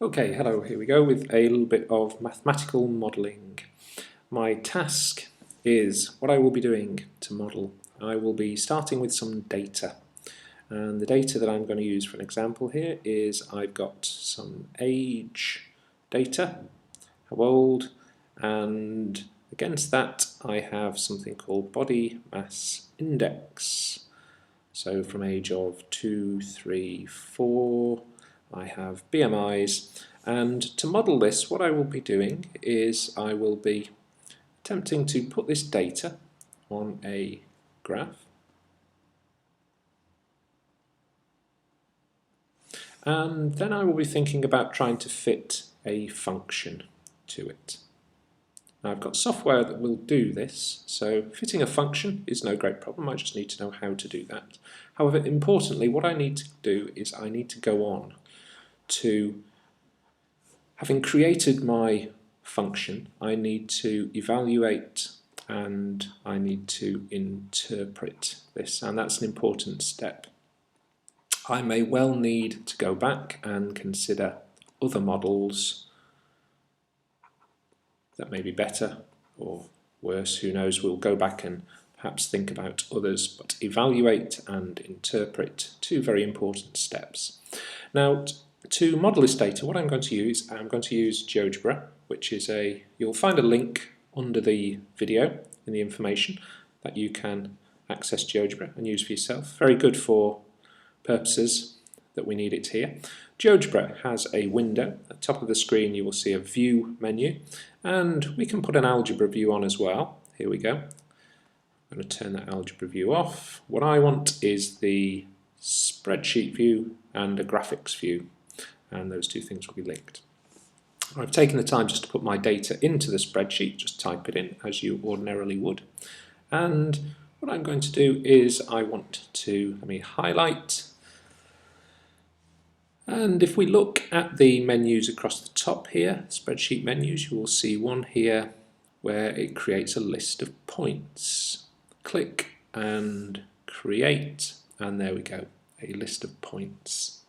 Okay, hello, here we go with a little bit of mathematical modelling. My task is what I will be doing to model. I will be starting with some data. And the data that I'm going to use for an example here is I've got some age data, how old, and against that I have something called body mass index. So from age of 2, 3, 4, I have BMIs, and to model this what I will be doing is I will be attempting to put this data on a graph, and then I will be thinking about trying to fit a function to it. Now I've got software that will do this, so fitting a function is no great problem, I just need to know how to do that. However, importantly, what I need to do is I need to go on to, having created my function, I need to evaluate and I need to interpret this, and that's an important step. I may well need to go back and consider other models that may be better or worse, who knows. We'll go back and perhaps think about others, but evaluate and interpret, two very important steps. Now, to model this data, what I'm going to use Geogebra, which is you'll find a link under the video in the information that you can access Geogebra and use for yourself. Very good for purposes that we need it here. Geogebra has a window. At the top of the screen you will see a view menu, and we can put an algebra view on as well. Here we go. I'm going to turn that algebra view off. What I want is the spreadsheet view and a graphics view, and those two things will be linked. I've taken the time just to put my data into the spreadsheet, just type it in as you ordinarily would. And what I'm going to do is let me highlight. And if we look at the menus across the top here, spreadsheet menus, you will see one here where it creates a list of points. Click and create, and there we go, a list of points.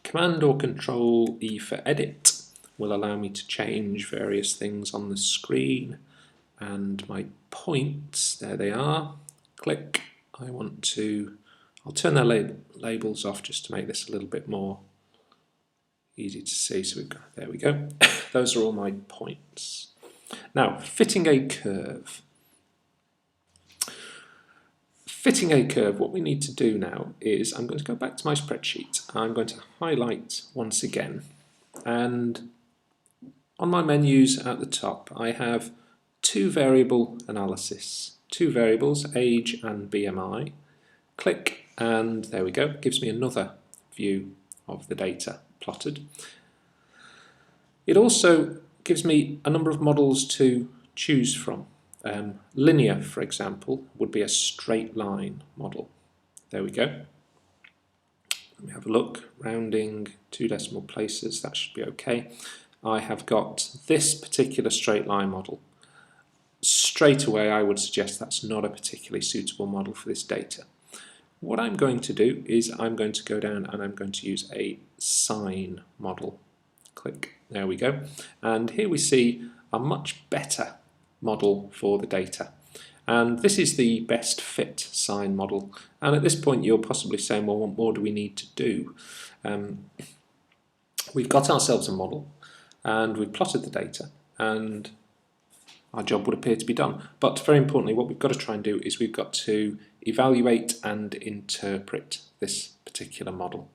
Command or Control E for edit will allow me to change various things on the screen, and my points, there they are. Click. I'll turn their labels off just to make this a little bit more easy to see. So there we go. Those are all my points. Now, fitting a curve. Fitting a curve, what we need to do now is I'm going to go back to my spreadsheet. I'm going to highlight once again, and on my menus at the top I have two variable analysis, two variables, age and BMI. Click, and there we go, it gives me another view of the data plotted. It also gives me a number of models to choose from. Linear, for example, would be a straight line model. There we go. Let me have a look. Rounding 2 decimal places, that should be okay. I have got this particular straight line model. Straight away I would suggest that's not a particularly suitable model for this data. What I'm going to do is I'm going to go down and I'm going to use a sine model. Click, there we go. And here we see a much better model for the data. And this is the best fit sine model. And at this point you're possibly saying, well, what more do we need to do? We've got ourselves a model and we've plotted the data, and our job would appear to be done. But very importantly, what we've got to try and do is we've got to evaluate and interpret this particular model.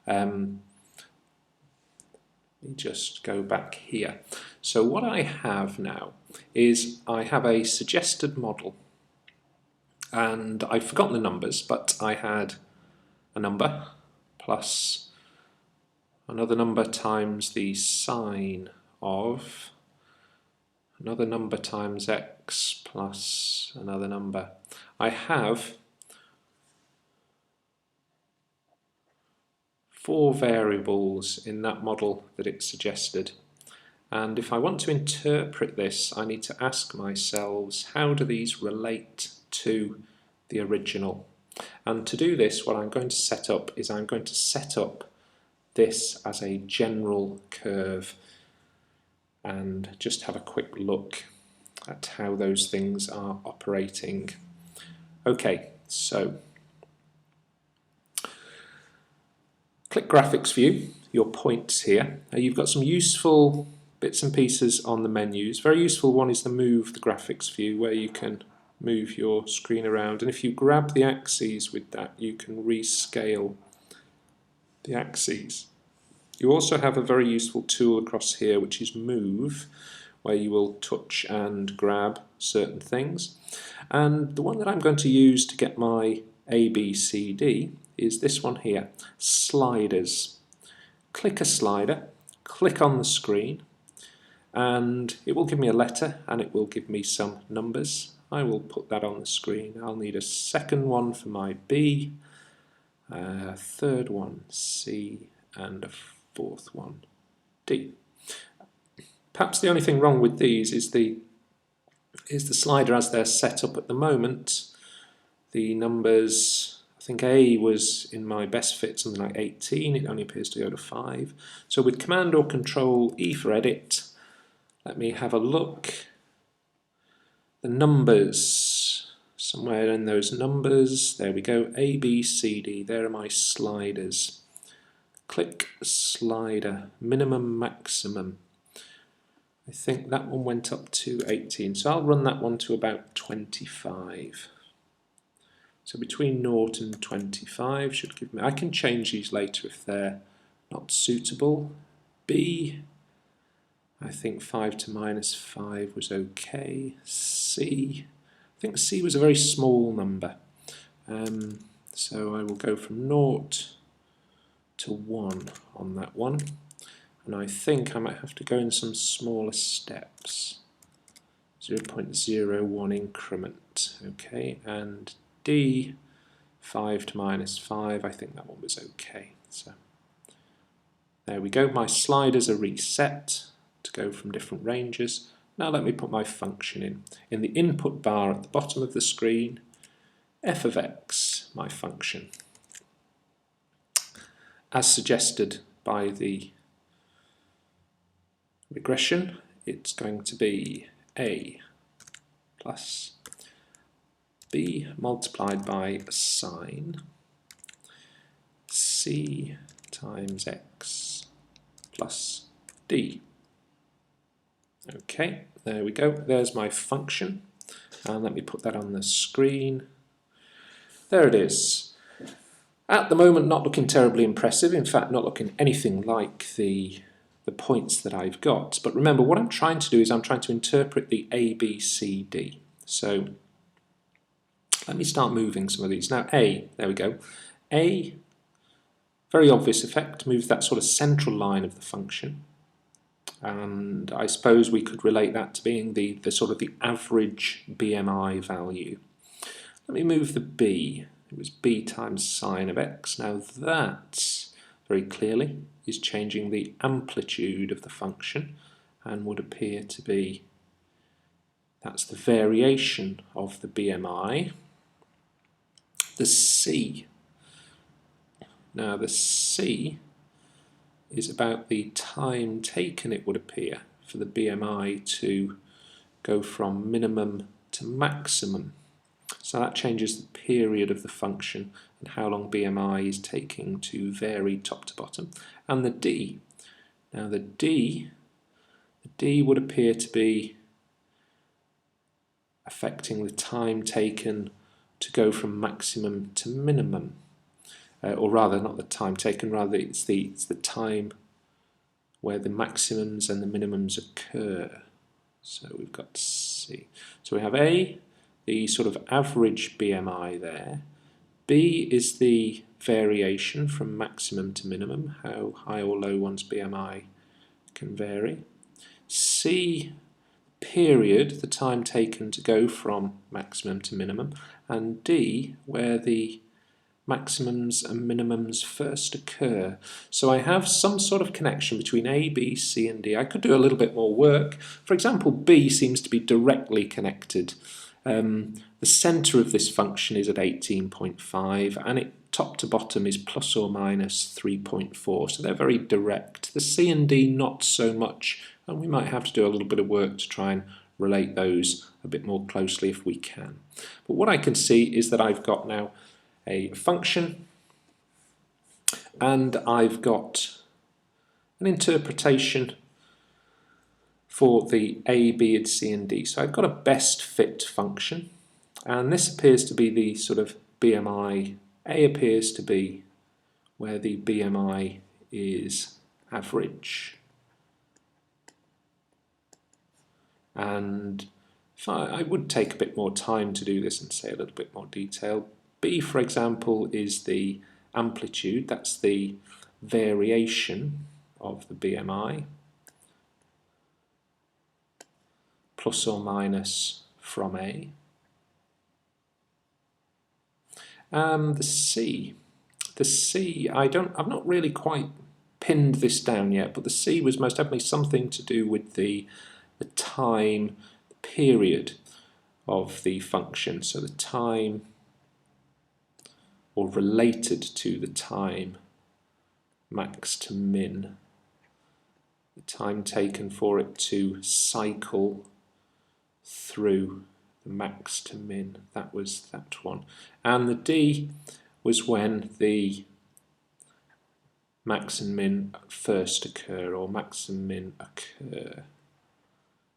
Let me just go back here. So what I have now is I have a suggested model, and I've forgotten the numbers, but I had a number plus another number times the sine of another number times x plus another number. I have 4 variables in that model that it suggested, and if I want to interpret this I need to ask myself, how do these relate to the original? And to do this, what I'm going to set up is I'm going to set up this as a general curve and just have a quick look at how those things are operating. Okay, so click Graphics View, your points here. Now you've got some useful bits and pieces on the menus. Very useful one is the Move the Graphics View, where you can move your screen around, and if you grab the axes with that, you can rescale the axes. You also have a very useful tool across here, which is Move, where you will touch and grab certain things. And the one that I'm going to use to get my A, B, C, D is this one here, Sliders. Click a slider, click on the screen, and it will give me a letter and it will give me some numbers. I will put that on the screen. I'll need a second one for my B, a third one C, and a fourth one D. Perhaps the only thing wrong with these is the slider as they're set up at the moment. The numbers, I think A was in my best fit something like 18, it only appears to go to 5. So with Command or Control E for edit, let me have a look. The numbers, somewhere in those numbers, there we go, A, B, C, D, there are my sliders. Click slider, minimum, maximum. I think that one went up to 18, so I'll run that one to about 25. So between 0 and 25 should give me, I can change these later if they're not suitable. B, I think 5 to -5 was okay. C, I think C was a very small number. So I will go from 0 to 1 on that one. And I think I might have to go in some smaller steps. 0.01 increment. Okay, and D, 5 to -5, I think that one was okay. So there we go, my sliders are reset to go from different ranges. Now let me put my function in. In the input bar at the bottom of the screen, f of x, my function. As suggested by the regression, it's going to be a plus b multiplied by a sine c times x plus d. Okay, there we go. There's my function. And let me put that on the screen. There it is. At the moment, not looking terribly impressive. In fact, not looking anything like the points that I've got. But remember, what I'm trying to do is I'm trying to interpret the A, B, C, D. So let me start moving some of these. Now A, there we go. A, very obvious effect, moves that sort of central line of the function. And I suppose we could relate that to being the sort of the average BMI value. Let me move the B. It was B times sine of x. Now that, very clearly, is changing the amplitude of the function and would appear to be, that's the variation of the BMI. The C. Now the C is about the time taken, it would appear, for the BMI to go from minimum to maximum. So that changes the period of the function and how long BMI is taking to vary top to bottom. And the D. Now the D would appear to be affecting the time taken to go from maximum to minimum. Or rather, not the time taken, rather it's the time where the maximums and the minimums occur. So we've got C. So we have A, the sort of average BMI there. B is the variation from maximum to minimum, how high or low one's BMI can vary. C, period, the time taken to go from maximum to minimum. And D, where the maximums and minimums first occur. So I have some sort of connection between A, B, C and D. I could do a little bit more work. For example, B seems to be directly connected. The centre of this function is at 18.5 and it top to bottom is plus or minus 3.4, so they're very direct. The C and D not so much, and we might have to do a little bit of work to try and relate those a bit more closely if we can. But what I can see is that I've got now a function, and I've got an interpretation for the A, B, and C and D. So I've got a best fit function, and this appears to be the sort of BMI. A appears to be where the BMI is average. And if I would take a bit more time to do this and say a little bit more detail. B, for example, is the amplitude, that's the variation of the BMI, plus or minus from A. The C, I've not really quite pinned this down yet, but the C was most definitely something to do with the time period of the function, so the time, or related to the time max to min, the time taken for it to cycle through the max to min. That was that one. And the D was when the max and min first occur, or max and min occur.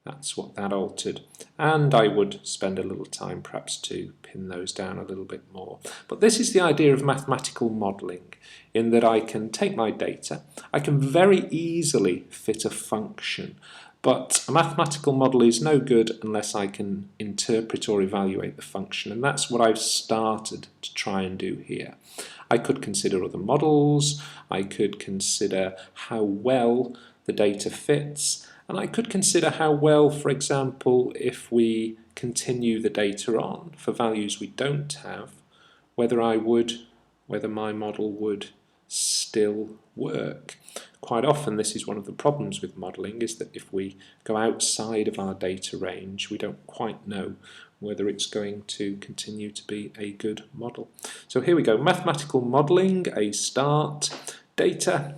That's what that altered. And I would spend a little time perhaps to pin those down a little bit more. But this is the idea of mathematical modelling, in that I can take my data, I can very easily fit a function, but a mathematical model is no good unless I can interpret or evaluate the function, and that's what I've started to try and do here. I could consider other models, I could consider how well the data fits, and I could consider how well, for example, if we continue the data on for values we don't have, whether my model would still work. Quite often this is one of the problems with modelling, is that if we go outside of our data range, we don't quite know whether it's going to continue to be a good model. So here we go, mathematical modelling, a start, data,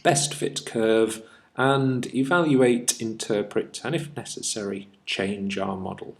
best fit curve, and evaluate, interpret, and if necessary, change our model.